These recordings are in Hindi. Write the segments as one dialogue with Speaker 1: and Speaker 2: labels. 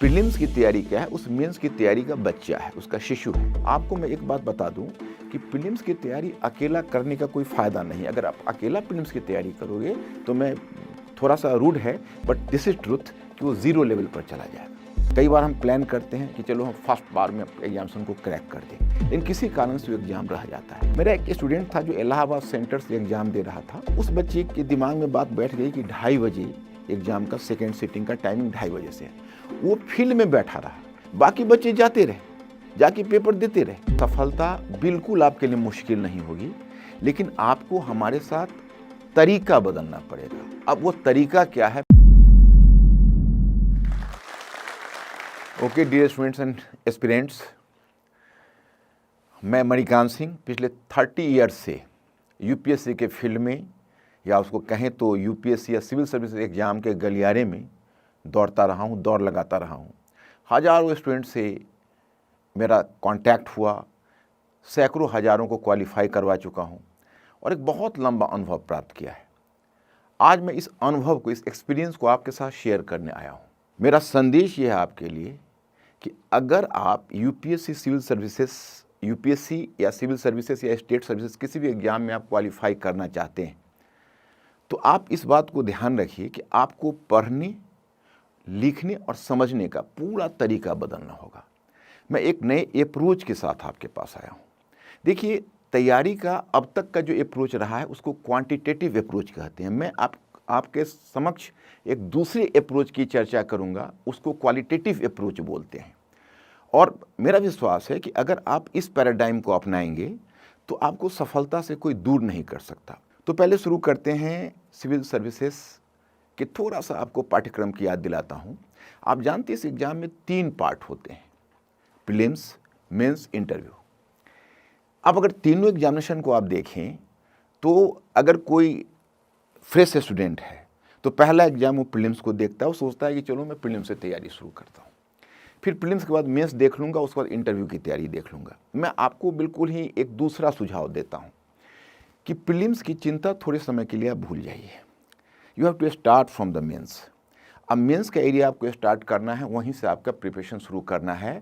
Speaker 1: प्रीलिम्स की तैयारी क्या है, उस मेंस की तैयारी का बच्चा है, उसका शिशु है। आपको मैं एक बात बता दूं कि प्रीलिम्स की तैयारी अकेला करने का कोई फ़ायदा नहीं। अगर आप अकेला प्रीलिम्स की तैयारी करोगे तो मैं थोड़ा सा रूड है, बट दिस इज ट्रुथ कि वो ज़ीरो लेवल पर चला जाएगा। कई बार हम प्लान करते हैं कि चलो हम फर्स्ट बार में एग्जाम्स को क्रैक कर दें, लेकिन किसी कारण से वो एग्ज़ाम रह जाता है। मेरा एक स्टूडेंट था जो इलाहाबाद सेंटर से एग्ज़ाम दे रहा था। उस बच्चे के दिमाग में बात बैठ गई कि 2:30 बजे एग्ज़ाम का सेकेंड सिटिंग का टाइमिंग 2:30 बजे से है। वो फील्ड में बैठा रहा, बाकी बच्चे जाते रहे, जाके पेपर देते रहे। सफलता बिल्कुल आपके लिए मुश्किल नहीं होगी, लेकिन आपको हमारे साथ तरीका बदलना पड़ेगा। अब वो तरीका क्या है? Okay dear students and aspirants, मैं मणिकांत सिंह पिछले 30 ईयर्स से यूपीएससी के फील्ड में, या उसको कहें तो यूपीएससी या सिविल सर्विस एग्ज़ाम के गलियारे में दौड़ता रहा हूँ, दौड़ लगाता रहा हूँ। हज़ारों स्टूडेंट से मेरा कांटेक्ट हुआ, सैकड़ों हज़ारों को क्वालिफाई करवा चुका हूँ और एक बहुत लंबा अनुभव प्राप्त किया है। आज मैं इस अनुभव को, इस एक्सपीरियंस को आपके साथ शेयर करने आया हूँ। मेरा संदेश ये है आपके लिए कि अगर आप यूपीएससी सिविल सर्विसेज, यूपीएससी या सिविल सर्विसेज या स्टेट सर्विसेज किसी भी एग्ज़ाम में आप क्वालिफाई करना चाहते हैं, तो आप इस बात को ध्यान रखिए कि आपको पढ़ने, लिखने और समझने का पूरा तरीका बदलना होगा। मैं एक नए अप्रोच के साथ आपके पास आया हूँ। देखिए, तैयारी का अब तक का जो अप्रोच रहा है उसको क्वांटिटेटिव अप्रोच कहते हैं। मैं आपके समक्ष एक दूसरे अप्रोच की चर्चा करूँगा, उसको क्वालिटेटिव अप्रोच बोलते हैं। और मेरा विश्वास है कि अगर आप इस पैराडाइम को अपनाएंगे तो आपको सफलता से कोई दूर नहीं कर सकता। तो पहले शुरू करते हैं सिविल सर्विसेज कि थोड़ा सा आपको पाठ्यक्रम की याद दिलाता हूँ। आप जानते हैं इस एग्ज़ाम में 3 पार्ट होते हैं, प्रीलिम्स, मेंस, इंटरव्यू। अब अगर तीनों एग्जामिनेशन को आप देखें तो अगर कोई फ्रेश स्टूडेंट है तो पहला एग्जाम वो प्रीलिम्स को देखता है, वो सोचता है कि चलो मैं प्रीलिम्स से तैयारी शुरू करता हूँ, फिर प्रीलिम्स के बाद मेंस देख लूँगा, उसके बाद इंटरव्यू की तैयारी देख लूँगा। मैं आपको बिल्कुल ही एक दूसरा सुझाव देता हूँ कि प्रीलिम्स की चिंता थोड़े समय के लिए आप भूल जाइए। You have to start from the mains. अब मेंस का एरिया आपको स्टार्ट करना है, वहीं से आपका प्रिपरेशन शुरू करना है।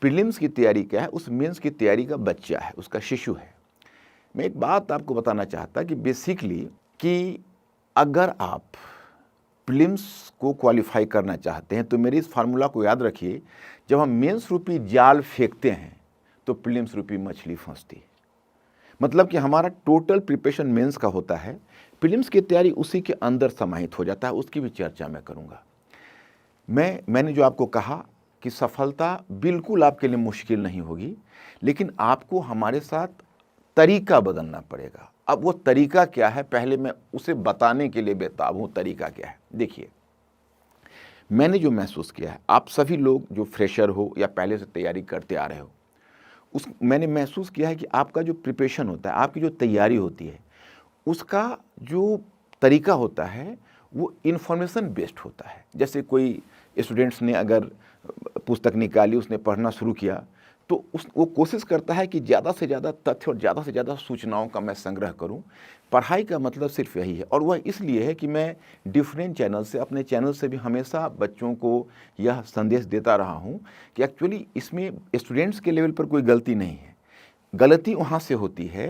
Speaker 1: प्रीलिम्स की तैयारी क्या है, उस मेंस की तैयारी का बच्चा है, उसका शिशु है। मैं एक बात आपको बताना चाहता कि बेसिकली कि अगर आप प्रीलिम्स को क्वालिफाई करना चाहते हैं तो मेरी इस फार्मूला को याद रखिए, जब हम मेंस रूपी जाल फेंकते हैं तो प्रीलिम्स रूपी मछली फंसती है। मतलब कि हमारा टोटल प्रिपरेशन मेंस का होता है, प्रीलिम्स की तैयारी उसी के अंदर समाहित हो जाता है। उसकी भी चर्चा मैं करूंगा। मैंने जो आपको कहा कि सफलता बिल्कुल आपके लिए मुश्किल नहीं होगी, लेकिन आपको हमारे साथ तरीका बदलना पड़ेगा। अब वो तरीका क्या है, पहले मैं उसे बताने के लिए बेताब हूँ। तरीका क्या है, देखिए, मैंने जो महसूस किया है, आप सभी लोग जो फ्रेशर हो या पहले से तैयारी करते आ रहे हो, मैंने महसूस किया है कि आपका जो प्रिपरेशन होता है, आपकी जो तैयारी होती है, उसका जो तरीका होता है वो इन्फॉर्मेशन बेस्ड होता है। जैसे कोई स्टूडेंट्स ने अगर पुस्तक निकाली, उसने पढ़ना शुरू किया, तो वो कोशिश करता है कि ज़्यादा से ज़्यादा तथ्य और ज़्यादा से ज़्यादा सूचनाओं का मैं संग्रह करूं। पढ़ाई का मतलब सिर्फ यही है, और वह इसलिए है कि मैं डिफरेंट चैनल से, अपने चैनल से भी हमेशा बच्चों को यह संदेश देता रहा हूं कि एक्चुअली इसमें स्टूडेंट्स के लेवल पर कोई गलती नहीं है। गलती वहाँ से होती है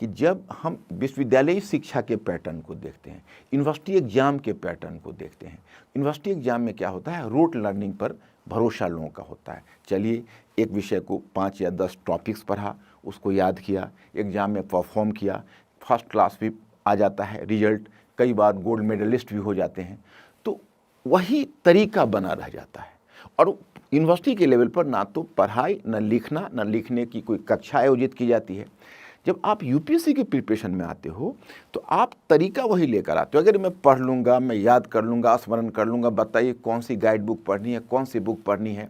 Speaker 1: कि जब हम विश्वविद्यालयी शिक्षा के पैटर्न को देखते हैं, यूनिवर्सिटी एग्जाम के पैटर्न को देखते हैं। यूनिवर्सिटी एग्जाम में क्या होता है, रोट लर्निंग पर भरोसा लोगों का होता है। चलिए, एक विषय को 5 या 10 टॉपिक्स पढ़ा, उसको याद किया, एग्जाम में परफॉर्म किया, फर्स्ट क्लास भी आ जाता है रिजल्ट, कई बार गोल्ड मेडलिस्ट भी हो जाते हैं। तो वही तरीका बना रह जाता है। और यूनिवर्सिटी के लेवल पर ना तो पढ़ाई, न लिखना, न लिखने की कोई कक्षा आयोजित की जाती है। जब आप यूपीएससी के प्रिपरेशन में आते हो तो आप तरीका वही लेकर आते हो। अगर मैं पढ़ लूँगा, मैं याद कर लूँगा, स्मरण कर लूँगा, बताइए कौन सी गाइड बुक पढ़नी है, कौन सी बुक पढ़नी है।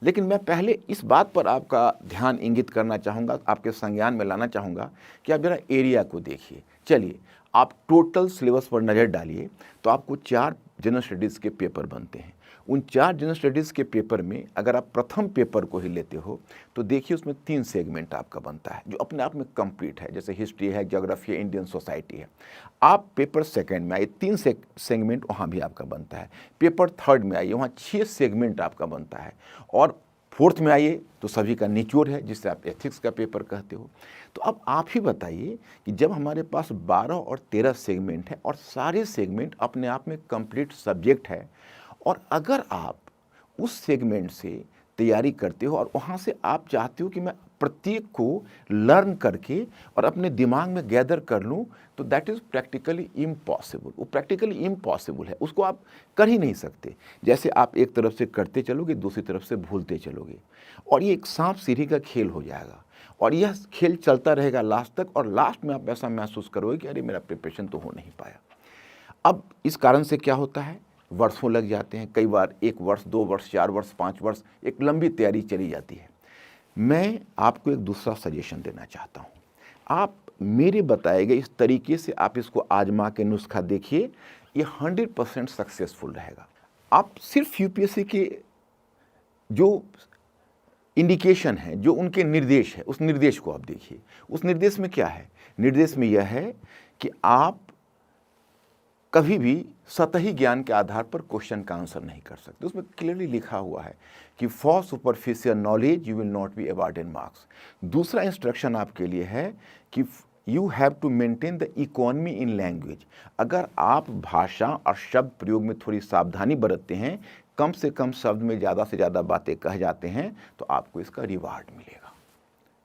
Speaker 1: लेकिन मैं पहले इस बात पर आपका ध्यान इंगित करना चाहूँगा, आपके संज्ञान में लाना चाहूँगा कि आप जरा एरिया को देखिए। चलिए, आप टोटल सिलेबस पर नज़र डालिए तो आपको 4 जनरल स्टडीज़ के पेपर बनते हैं। उन 4 जनरल स्टडीज़ के पेपर में अगर आप प्रथम पेपर को ही लेते हो तो देखिए उसमें 3 सेगमेंट आपका बनता है जो अपने आप में कंप्लीट है, जैसे हिस्ट्री है, ज्योग्राफी है, इंडियन सोसाइटी है। आप पेपर सेकंड में आइए, 3 सेगमेंट वहाँ भी आपका बनता है। पेपर थर्ड में आइए, वहाँ 6 सेगमेंट आपका बनता है। और फोर्थ में आइए तो सभी का निचोड़ है, जिससे आप एथिक्स का पेपर कहते हो। तो अब आप ही बताइए कि जब हमारे पास 12 और 13 सेगमेंट है और सारे सेगमेंट अपने आप में कंप्लीट सब्जेक्ट है, और अगर आप उस सेगमेंट से तैयारी करते हो और वहाँ से आप चाहते हो कि मैं प्रत्येक को लर्न करके और अपने दिमाग में गैदर कर लूँ, तो दैट इज़ प्रैक्टिकली इम्पॉसिबल। वो प्रैक्टिकली इम्पॉसिबल है, उसको आप कर ही नहीं सकते। जैसे आप एक तरफ से करते चलोगे, दूसरी तरफ से भूलते चलोगे, और ये एक सांप सीढ़ी का खेल हो जाएगा, और यह खेल चलता रहेगा लास्ट तक, और लास्ट में आप ऐसा महसूस करोगे कि अरे मेरा प्रिपरेशन तो हो नहीं पाया। अब इस कारण से क्या होता है, वर्षों लग जाते हैं, कई बार 1 वर्ष, 2 वर्ष, 4 वर्ष, 5 वर्ष, एक लंबी तैयारी चली जाती है। मैं आपको एक दूसरा सजेशन देना चाहता हूँ। आप मेरे बताए गए इस तरीके से आप इसको आजमा के नुस्खा देखिए, ये 100% सक्सेसफुल रहेगा। आप सिर्फ यूपीएससी के जो इंडिकेशन है, जो उनके निर्देश है, उस निर्देश को आप देखिए। उस निर्देश में क्या है? निर्देश में यह है कि आप कभी भी सतही ज्ञान के आधार पर क्वेश्चन का आंसर नहीं कर सकते। उसमें क्लियरली लिखा हुआ है कि for superficial knowledge you will not be awarded marks. दूसरा इंस्ट्रक्शन आपके लिए है कि you have to maintain the economy in language. अगर आप भाषा और शब्द प्रयोग में थोड़ी सावधानी बरतते हैं, कम से कम शब्द में ज़्यादा से ज़्यादा बातें कह जाते हैं, तो आपको इसका रिवार्ड मिलेगा।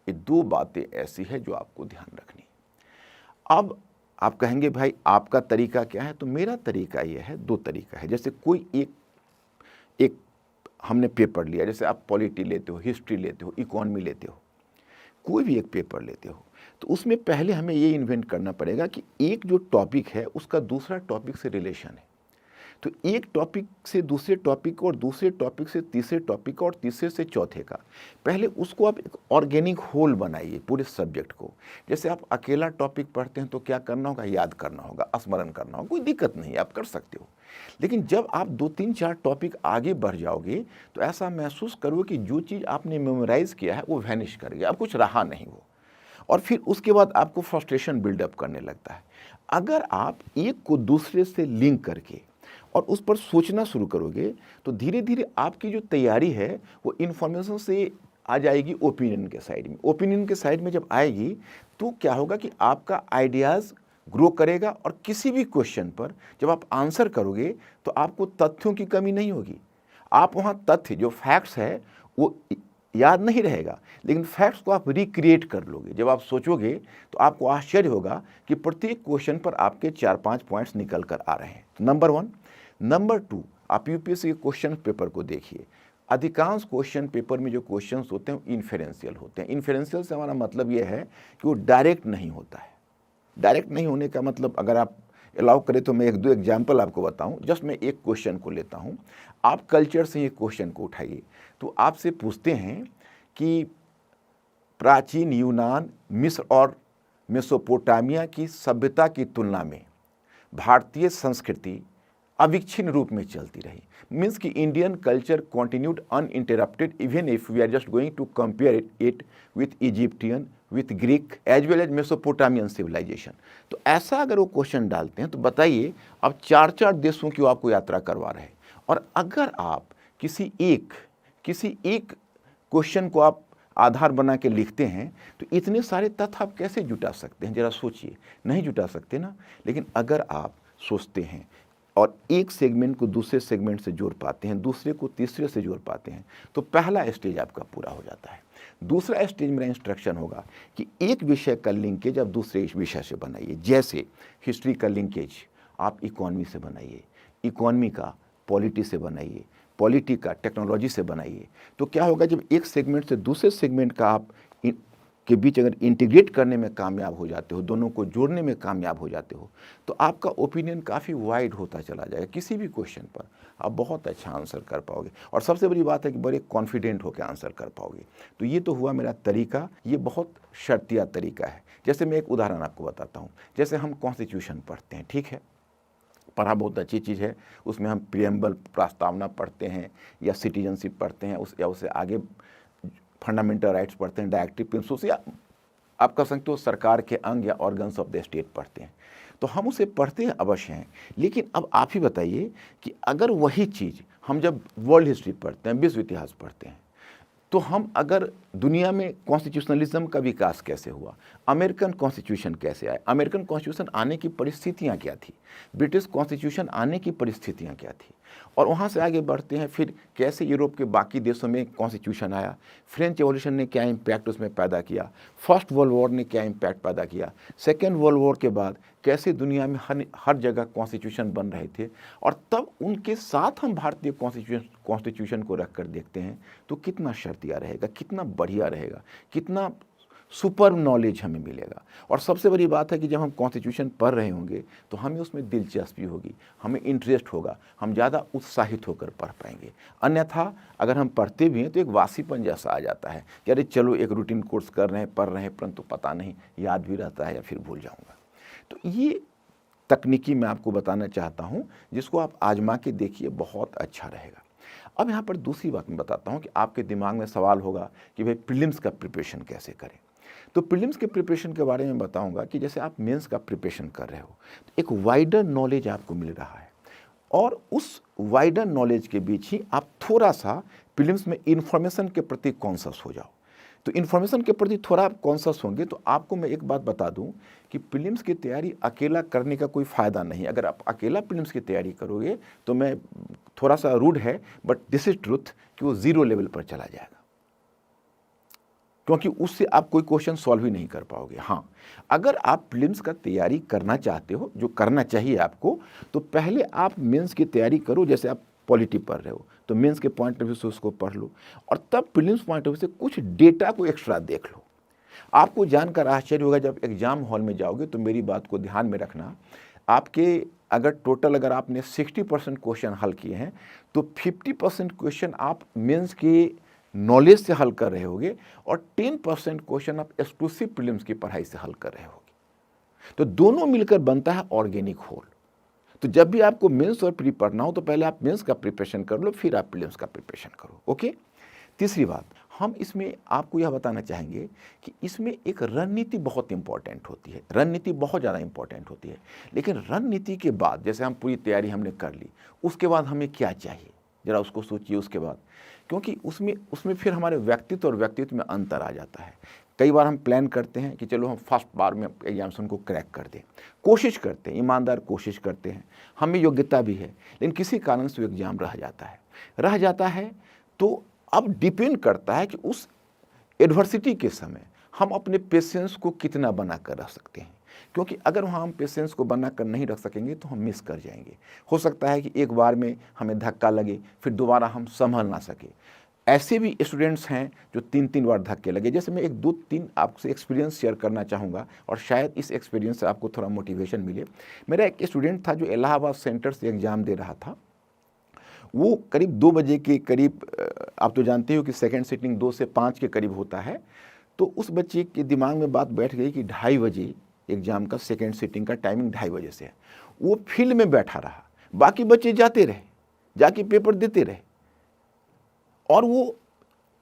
Speaker 1: ये 2 बातें ऐसी है जो आपको ध्यान रखनी है। अब आप कहेंगे भाई आपका तरीका क्या है? तो मेरा तरीका ये है, 2 तरीका है। जैसे कोई एक हमने पेपर लिया, जैसे आप पॉलिटी लेते हो, हिस्ट्री लेते हो, इकोनॉमी लेते हो, कोई भी एक पेपर लेते हो, तो उसमें पहले हमें ये इन्वेंट करना पड़ेगा कि एक जो टॉपिक है उसका दूसरा टॉपिक से रिलेशन है। तो एक टॉपिक से दूसरे टॉपिक और दूसरे टॉपिक से तीसरे टॉपिक और तीसरे से चौथे का, पहले उसको आप एक ऑर्गेनिक होल बनाइए पूरे सब्जेक्ट को। जैसे आप अकेला टॉपिक पढ़ते हैं तो क्या करना होगा? याद करना होगा, स्मरण करना होगा, कोई दिक्कत नहीं, आप कर सकते हो। लेकिन जब आप 2, 3, 4 टॉपिक आगे बढ़ जाओगे तो ऐसा महसूस करोगे कि जो चीज़ आपने मेमोराइज़ किया है वो वैनिश कर गया, अब कुछ रहा नहीं वो, और फिर उसके बाद आपको फ्रस्ट्रेशन बिल्डअप करने लगता है। अगर आप एक को दूसरे से लिंक करके और उस पर सोचना शुरू करोगे तो धीरे धीरे आपकी जो तैयारी है वो इन्फॉर्मेशन से आ जाएगी ओपिनियन के साइड में। ओपिनियन के साइड में जब आएगी तो क्या होगा कि आपका आइडियाज़ ग्रो करेगा, और किसी भी क्वेश्चन पर जब आप आंसर करोगे तो आपको तथ्यों की कमी नहीं होगी। आप वहाँ तथ्य जो फैक्ट्स है वो याद नहीं रहेगा, लेकिन फैक्ट्स को आप रिक्रिएट कर लोगे। जब आप सोचोगे तो आपको आश्चर्य होगा कि प्रत्येक क्वेश्चन पर आपके 4-5 पॉइंट्स निकल कर आ रहे हैं। नंबर 1। नंबर 2, आप यूपीएससी के क्वेश्चन पेपर को देखिए। अधिकांश क्वेश्चन पेपर में जो क्वेश्चंस होते हैं वो इन्फेरेंशियल होते हैं। इन्फेरेंशियल से हमारा मतलब ये है कि वो डायरेक्ट नहीं होता है। डायरेक्ट नहीं होने का मतलब, अगर आप अलाउ करें तो मैं 1-2 एग्जाम्पल आपको बताऊं। जस्ट मैं एक क्वेश्चन को लेता हूं, आप कल्चर से ये क्वेश्चन को उठाइए। तो आपसे पूछते हैं कि प्राचीन यूनान, मिस्र और मेसोपोटामिया की सभ्यता की तुलना में भारतीय संस्कृति अविच्छिन्न रूप में चलती रही। मीन्स कि Indian culture continued uninterrupted even if we are just going to compare it with Egyptian, with Greek as well as Mesopotamian civilisation. तो ऐसा अगर वो क्वेश्चन डालते हैं तो बताइए, अब 4-4 देशों की आपको यात्रा करवा रहे हैं, और अगर आप किसी एक क्वेश्चन को आप आधार बना के लिखते हैं तो इतने सारे तथ्य आप कैसे जुटा सकते हैं? जरा सोचिए, नहीं जुटा सकते ना। लेकिन अगर आप सोचते हैं और एक सेगमेंट को दूसरे सेगमेंट से जोड़ पाते हैं, दूसरे को तीसरे से जोड़ पाते हैं, तो पहला स्टेज आपका पूरा हो जाता है। दूसरा स्टेज मेरा इंस्ट्रक्शन होगा कि एक विषय का लिंकेज आप दूसरे विषय से बनाइए। जैसे हिस्ट्री का लिंकेज आप इकोनॉमी से बनाइए, इकोनॉमी का पॉलिटी से बनाइए, पॉलिटी का टेक्नोलॉजी से बनाइए। तो क्या होगा, जब एक सेगमेंट से दूसरे सेगमेंट का आप के बीच अगर इंटीग्रेट करने में कामयाब हो जाते हो, दोनों को जोड़ने में कामयाब हो जाते हो, तो आपका ओपिनियन काफ़ी वाइड होता चला जाएगा। किसी भी क्वेश्चन पर आप बहुत अच्छा आंसर कर पाओगे, और सबसे बड़ी बात है कि बड़े कॉन्फिडेंट होकर आंसर कर पाओगे। तो ये तो हुआ मेरा तरीका, ये बहुत शर्तिया तरीका है। जैसे मैं एक उदाहरण आपको बताता हूँ। जैसे हम कॉन्स्टिट्यूशन पढ़ते हैं, ठीक है, पढ़ा बहुत अच्छी चीज़ है, उसमें हम प्रियम्बल प्रस्तावना पढ़ते हैं या सिटीजनशिप पढ़ते हैं, या उससे आगे फंडामेंटल राइट्स पढ़ते हैं, डायरेक्टिव प्रिंसिपल्स, या आप कह सकते हो सरकार के अंग या ऑर्गन्स ऑफ द स्टेट पढ़ते हैं। तो हम उसे पढ़ते हैं अवश्य हैं, लेकिन अब आप ही बताइए कि अगर वही चीज़ हम जब वर्ल्ड हिस्ट्री पढ़ते हैं, विश्व इतिहास पढ़ते हैं, तो हम अगर दुनिया में कॉन्स्टिट्यूशनलिज्म का विकास कैसे हुआ, अमेरिकन कॉन्स्टिट्यूशन कैसे आए, अमेरिकन कॉन्स्टिट्यूशन आने की परिस्थितियां क्या थी, ब्रिटिश कॉन्स्टिट्यूशन आने की परिस्थितियां क्या थी, और वहाँ से आगे बढ़ते हैं फिर कैसे यूरोप के बाकी देशों में कॉन्स्टिट्यूशन आया, फ्रेंच एवोल्यूशन ने क्या इम्पैक्ट उसमें पैदा किया, फर्स्ट वर्ल्ड वॉर ने क्या इम्पैक्ट पैदा किया, सेकेंड वर्ल्ड वॉर के बाद कैसे दुनिया में हर जगह कॉन्स्टिट्यूशन बन रहे थे, और तब उनके साथ हम भारतीय कॉन्स्टिट्यूशन को रख कर देखते हैं तो कितना शर्तिया रहेगा, कितना बढ़िया रहेगा, कितना सुपर नॉलेज हमें मिलेगा। और सबसे बड़ी बात है कि जब हम कॉन्स्टिट्यूशन पढ़ रहे होंगे तो हमें उसमें दिलचस्पी होगी, हमें इंटरेस्ट होगा, हम ज़्यादा उत्साहित होकर पढ़ पाएंगे। अन्यथा अगर हम पढ़ते भी हैं तो एक वासीपन जैसा आ जाता है कि अरे चलो एक रूटीन कोर्स कर रहे हैं, पढ़ रहे हैं, परंतु पता नहीं याद भी रहता है या फिर भूल जाऊँगा। तो ये तकनीकी मैं आपको बताना चाहता हूँ, जिसको आप आजमा के देखिए, बहुत अच्छा रहेगा। अब यहाँ पर दूसरी बात मैं बताता हूँ कि आपके दिमाग में सवाल होगा कि भाई प्रीलिम्स का प्रिपरेशन कैसे करें। तो प्रीलिम्स के प्रिपरेशन के बारे में बताऊंगा कि जैसे आप मेंस का प्रिपरेशन कर रहे हो तो एक वाइडर नॉलेज आपको मिल रहा है, और उस वाइडर नॉलेज के बीच ही आप थोड़ा सा प्रीलिम्स में इन्फॉर्मेशन के प्रति कॉन्शियस हो जाओ। तो इन्फॉर्मेशन के प्रति थोड़ा आप कॉन्शियस होंगे तो आपको मैं एक बात बता दूं कि प्रीलिम्स की तैयारी अकेला करने का कोई फ़ायदा नहीं। अगर आप अकेला प्रीलिम्स की तैयारी करोगे तो मैं थोड़ा सा रूड है, बट दिस इज ट्रुथ, कि वो ज़ीरो लेवल पर चला जाएगा, क्योंकि उससे आप कोई क्वेश्चन सॉल्व ही नहीं कर पाओगे। हाँ, अगर आप प्रीलिम्स का तैयारी करना चाहते हो, जो करना चाहिए आपको, तो पहले आप मेंस की तैयारी करो। जैसे आप पॉलिटी पढ़ रहे हो तो मेंस के पॉइंट ऑफ व्यू से उसको पढ़ लो, और तब प्रीलिम्स पॉइंट ऑफ व्यू से कुछ डेटा को एक्स्ट्रा देख लो। आपको जानकर आश्चर्य होगा, जब एग्जाम हॉल में जाओगे तो मेरी बात को ध्यान में रखना, आपके अगर आपने 60% क्वेश्चन हल किए हैं तो 50% क्वेश्चन आप मेंस के नॉलेज से हल कर रहे होगे, और 10% क्वेश्चन आप एक्सक्लूसिव प्रीलिम्स की पढ़ाई से हल कर रहे होगे। तो दोनों मिलकर बनता है ऑर्गेनिक होल। तो जब भी आपको मेंस और प्री पढ़ना हो तो पहले आप मेंस का प्रिपरेशन कर लो, फिर आप प्रीलिम्स का प्रिपरेशन करो। ओके। तीसरी बात, हम इसमें आपको यह बताना चाहेंगे कि इसमें एक रणनीति बहुत इंपॉर्टेंट होती है, रणनीति बहुत ज़्यादा इंपॉर्टेंट होती है। लेकिन रणनीति के बाद, जैसे हम पूरी तैयारी हमने कर ली, उसके बाद हमें क्या चाहिए, ज़रा उसको सोचिए उसके बाद, क्योंकि उसमें फिर हमारे व्यक्तित्व और व्यक्तित्व में अंतर आ जाता है। कई बार हम प्लान करते हैं कि चलो हम फर्स्ट बार में एग्जामिनेशन को क्रैक कर दें, कोशिश करते हैं, ईमानदार कोशिश करते हैं, हमें योग्यता भी है, लेकिन किसी कारण से वो एग्ज़ाम रह जाता है। तो अब डिपेंड करता है कि उस एडवर्सिटी के समय हम अपने पेशेंस को कितना बना कर रख सकते हैं, क्योंकि अगर वहाँ हम पेशेंस को बना कर नहीं रख सकेंगे तो हम मिस कर जाएंगे। हो सकता है कि एक बार में हमें धक्का लगे, फिर दोबारा हम संभल ना सके। ऐसे भी स्टूडेंट्स हैं जो 3-3 बार धक्के लगे। जैसे मैं 1-2-3 आपसे एक्सपीरियंस शेयर करना चाहूँगा, और शायद इस एक्सपीरियंस से आपको थोड़ा मोटिवेशन मिले। मेरा एक स्टूडेंट था जो इलाहाबाद सेंटर से एग्ज़ाम दे रहा था। वो करीब 2 बजे के करीब, आप तो जानते हो कि सेकेंड सिटिंग 2 से 5 के करीब होता है, तो उस बच्चे के दिमाग में बात बैठ गई कि 2:30 बजे एग्ज़ाम का सेकेंड सिटिंग का टाइमिंग 2:30 बजे से है। वो फील्ड में बैठा रहा, बाकी बच्चे जाते रहे, जाके पेपर देते रहे, और वो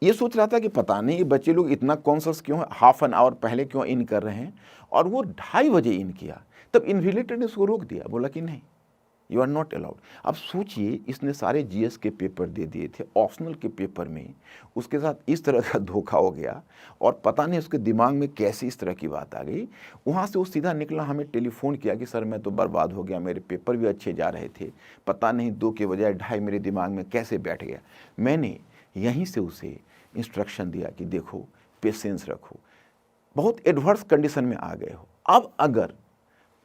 Speaker 1: ये सोच रहा था कि पता नहीं ये बच्चे लोग इतना कॉन्शियस क्यों है, हाफ एन आवर पहले क्यों इन कर रहे हैं, और वो 2:30 बजे इन किया। तब इन्विजिलेटर ने उसको रोक दिया, बोला कि नहीं, यू आर नॉट अलाउड। अब सोचिए, इसने सारे जीएस के पेपर दे दिए थे, ऑप्शनल के पेपर में उसके साथ इस तरह का धोखा हो गया, और पता नहीं उसके दिमाग में कैसी इस तरह की बात आ गई। वहाँ से वो सीधा निकला, हमें टेलीफोन किया कि सर मैं तो बर्बाद हो गया, मेरे पेपर भी अच्छे जा रहे थे, पता नहीं 2 के बजाय 2:30 मेरे दिमाग में कैसे बैठ गया। मैंने यहीं से उसे इंस्ट्रक्शन दिया कि देखो, पेशेंस रखो, बहुत एडवर्स कंडीशन में आ गए हो, अब अगर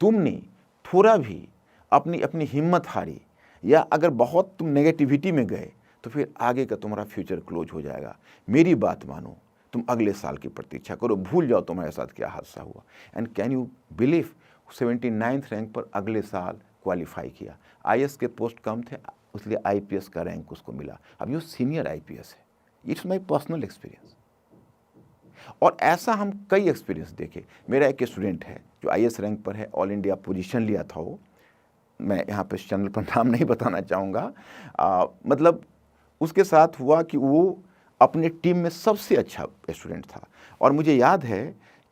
Speaker 1: तुमने थोड़ा भी अपनी हिम्मत हारी, या अगर बहुत तुम नेगेटिविटी में गए, तो फिर आगे का तुम्हारा फ्यूचर क्लोज हो जाएगा। मेरी बात मानो, तुम अगले साल की प्रतीक्षा करो, भूल जाओ तुम्हारे साथ क्या हादसा हुआ। And can you believe, 79th rank पर अगले साल क्वालिफाई किया। आईएएस के पोस्ट कम थे, इसलिए आईपीएस का रैंक उसको मिला। अब ये सीनियर आईपीएस है। इट्स माई पर्सनल एक्सपीरियंस, और ऐसा हम कई एक्सपीरियंस देखे। मेरा एक स्टूडेंट है जो आईएएस रैंक पर है, ऑल इंडिया पोजीशन लिया था वो, मैं यहाँ पे चैनल पर नाम नहीं बताना चाहूँगा, मतलब उसके साथ हुआ कि वो अपने टीम में सबसे अच्छा स्टूडेंट था। और मुझे याद है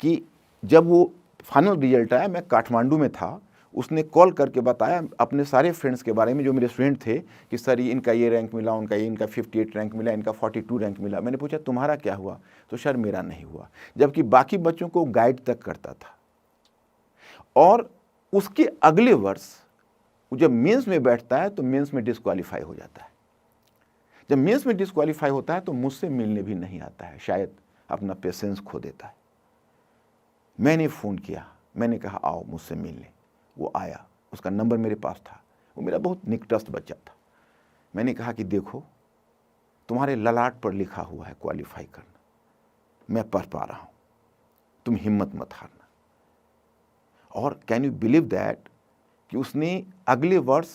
Speaker 1: कि जब वो फाइनल रिजल्ट आया, मैं काठमांडू में था, उसने कॉल करके बताया अपने सारे फ्रेंड्स के बारे में जो मेरे स्टूडेंट थे कि सर इनका ये रैंक मिला, उनका ये, इनका 58 रैंक मिला, इनका 42 रैंक मिला। मैंने पूछा तुम्हारा क्या हुआ? तो सर मेरा नहीं हुआ, जबकि बाकी बच्चों को गाइड तक करता था। और उसके अगले वर्ष जब मेंस में बैठता है तो मेंस में डिस्क्वालीफाई हो जाता है। जब मेंस में डिस्क्वालीफाई होता है तो मुझसे मिलने भी नहीं आता है, शायद अपना पेशेंस खो देता है। मैंने फ़ोन किया, मैंने कहा आओ मुझसे मिलने। वो आया, उसका नंबर मेरे पास था, वो मेरा बहुत निकटस्थ बच्चा था। मैंने कहा कि देखो तुम्हारे ललाट पर लिखा हुआ है क्वालिफाई करना, मैं पढ़ पा रहा हूँ, तुम हिम्मत मत हारना। और कैन यू बिलीव दैट कि उसने अगले वर्ष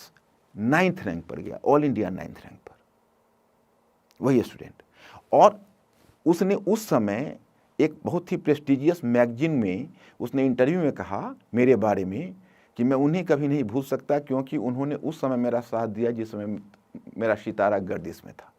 Speaker 1: 9th रैंक पर गया, ऑल इंडिया 9th रैंक पर, वही स्टूडेंट। और उसने उस समय एक बहुत ही प्रेस्टिजियस मैगजीन में उसने इंटरव्यू में कहा मेरे बारे में कि मैं उन्हें कभी नहीं भूल सकता, क्योंकि उन्होंने उस समय मेरा साथ दिया जिस समय मेरा सितारा गर्दिश में था।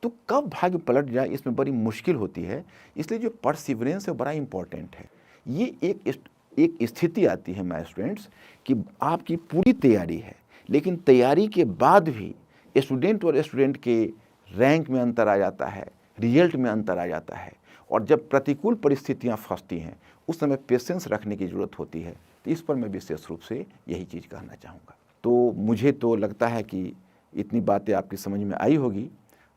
Speaker 1: तो कब भाग्य पलट जाए इसमें बड़ी मुश्किल होती है, इसलिए जो परसिवरेंस है बड़ा इंपॉर्टेंट है। ये एक स्थिति आती है माय स्टूडेंट्स कि आपकी पूरी तैयारी है, लेकिन तैयारी के बाद भी स्टूडेंट और स्टूडेंट के रैंक में अंतर आ जाता है, रिजल्ट में अंतर आ जाता है। और जब प्रतिकूल परिस्थितियां फंसती हैं उस समय पेशेंस रखने की ज़रूरत होती है। तो इस पर मैं विशेष रूप से यही चीज़ कहना चाहूँगा। तो मुझे तो लगता है कि इतनी बातें आपकी समझ में आई होगी,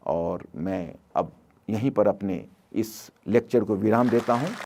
Speaker 1: और मैं अब यहीं पर अपने इस लेक्चर को विराम देता हूँ।